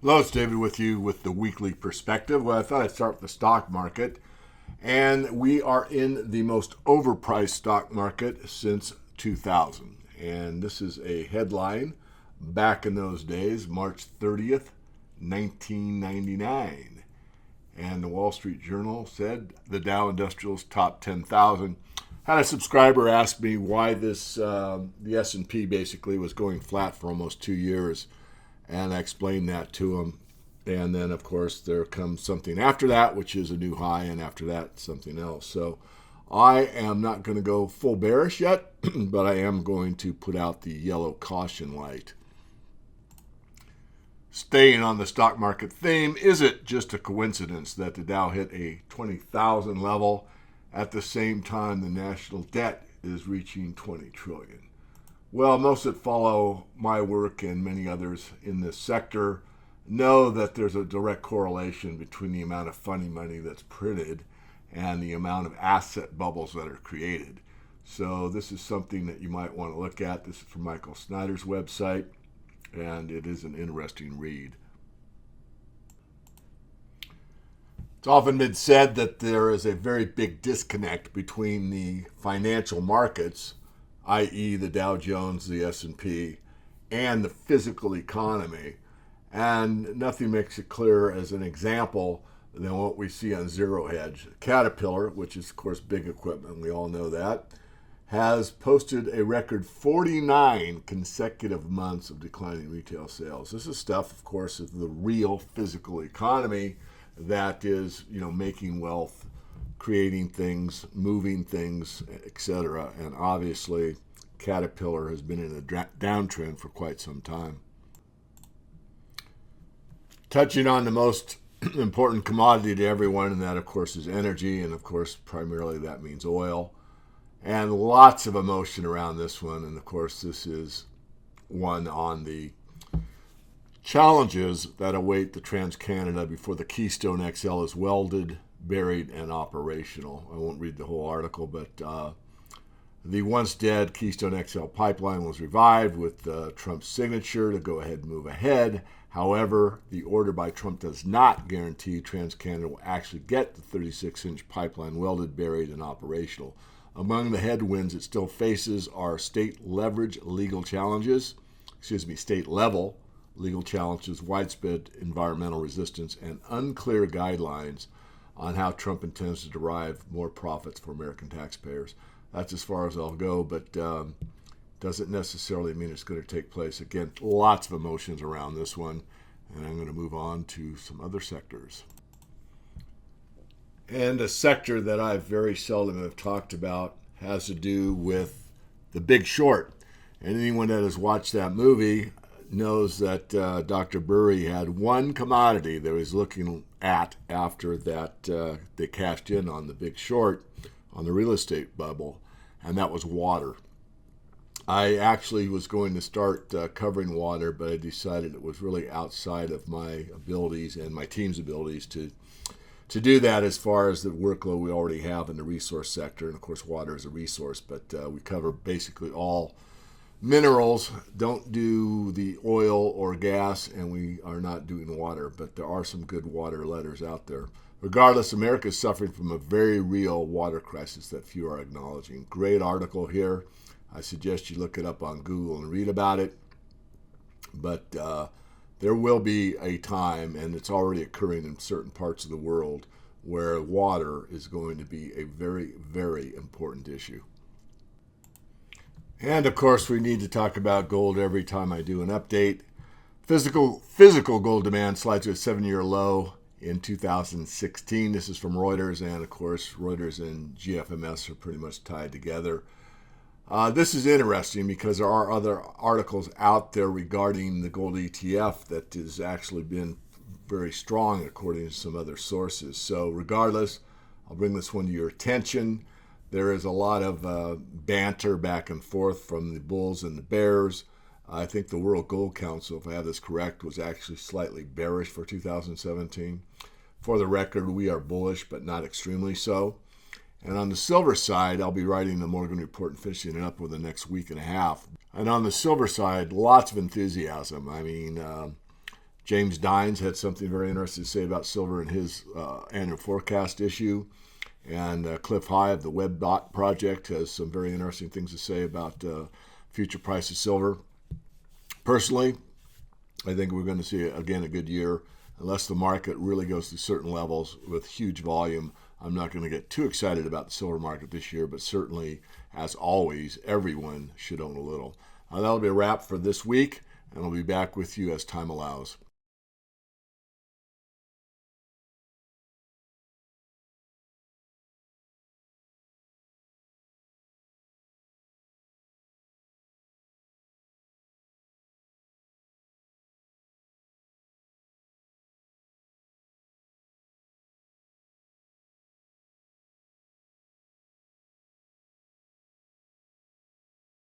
Hello, it's David with you with the weekly perspective. Well, I thought I'd start with the stock market. And we are in the most overpriced stock market since 2000. And this is a headline back in those days, March 30th, 1999. And the Wall Street Journal said the Dow Industrials top 10,000. Had a subscriber ask me why the S&P basically was going flat for almost 2 years, and I explained that to him. And then, of course, there comes something after that, which is a new high, and after that, something else. So I am not going to go full bearish yet, but I am going to put out the yellow caution light. Staying on the stock market theme, is it just a coincidence that the Dow hit a 20,000 level at the same time the national debt is reaching 20 trillion? Well, most that follow my work and many others in this sector know that there's a direct correlation between the amount of funny money that's printed and the amount of asset bubbles that are created. So this is something that you might want to look at. This is from Michael Snyder's website, and it is an interesting read. It's often been said that there is a very big disconnect between the financial markets, i.e. the Dow Jones, the S&P, and the physical economy. And nothing makes it clearer as an example than what we see on Zero Hedge. Caterpillar, which is, of course, big equipment, we all know that, has posted a record 49 consecutive months of declining retail sales. This is stuff, of course, of the real physical economy that is, making wealth, creating things, moving things, etc. And obviously, Caterpillar has been in a downtrend for quite some time. Touching on the most important commodity to everyone, and that, of course, is energy. And, of course, primarily that means oil. And lots of emotion around this one. And, of course, this is one on the challenges that await the TransCanada before the Keystone XL is welded, buried, and operational. I won't read the whole article, but the once dead Keystone XL pipeline was revived with Trump's signature to go ahead and move ahead. However, the order by Trump does not guarantee TransCanada will actually get the 36-inch pipeline welded, buried, and operational. Among the headwinds it still faces are state level legal challenges, widespread environmental resistance, and unclear guidelines on how Trump intends to derive more profits for American taxpayers. That's as far as I'll go, but doesn't necessarily mean it's going to take place. Again, lots of emotions around this one, and I'm going to move on to some other sectors. And a sector that I very seldom have talked about has to do with The Big Short. And anyone that has watched that movie knows that Dr. Burry had one commodity that he was looking at after that they cashed in on The Big Short, on the real estate bubble, and that was water. I actually was going to start covering water, but I decided it was really outside of my abilities and my team's abilities to do that as far as the workload we already have in the resource sector. And, of course, water is a resource, but we cover basically all minerals, don't do the oil or gas, and we are not doing water, but there are some good water letters out there. Regardless, America is suffering from a very real water crisis that few are acknowledging. Great article here. I suggest you look it up on Google and read about it. But there will be a time, and it's already occurring in certain parts of the world, where water is going to be a very, very important issue. And, of course, we need to talk about gold every time I do an update. Physical gold demand slides to a 7-year low in 2016. This is from Reuters, and, of course, Reuters and GFMS are pretty much tied together. This is interesting because there are other articles out there regarding the gold ETF that has actually been very strong according to some other sources. So regardless, I'll bring this one to your attention. There is a lot of banter back and forth from the bulls and the bears. I think the World Gold Council, if I have this correct, was actually slightly bearish for 2017. For the record, we are bullish, but not extremely so. And on the silver side, I'll be writing the Morgan Report and finishing it up over the next week and a half. And on the silver side, lots of enthusiasm. I mean, James Dines had something very interesting to say about silver in his annual forecast issue. And Cliff High of the WebBot Project has some very interesting things to say about future price of silver. Personally, I think we're going to see, again, a good year. Unless the market really goes to certain levels with huge volume, I'm not going to get too excited about the silver market this year, but certainly, as always, everyone should own a little. That'll be a wrap for this week, and I'll be back with you as time allows.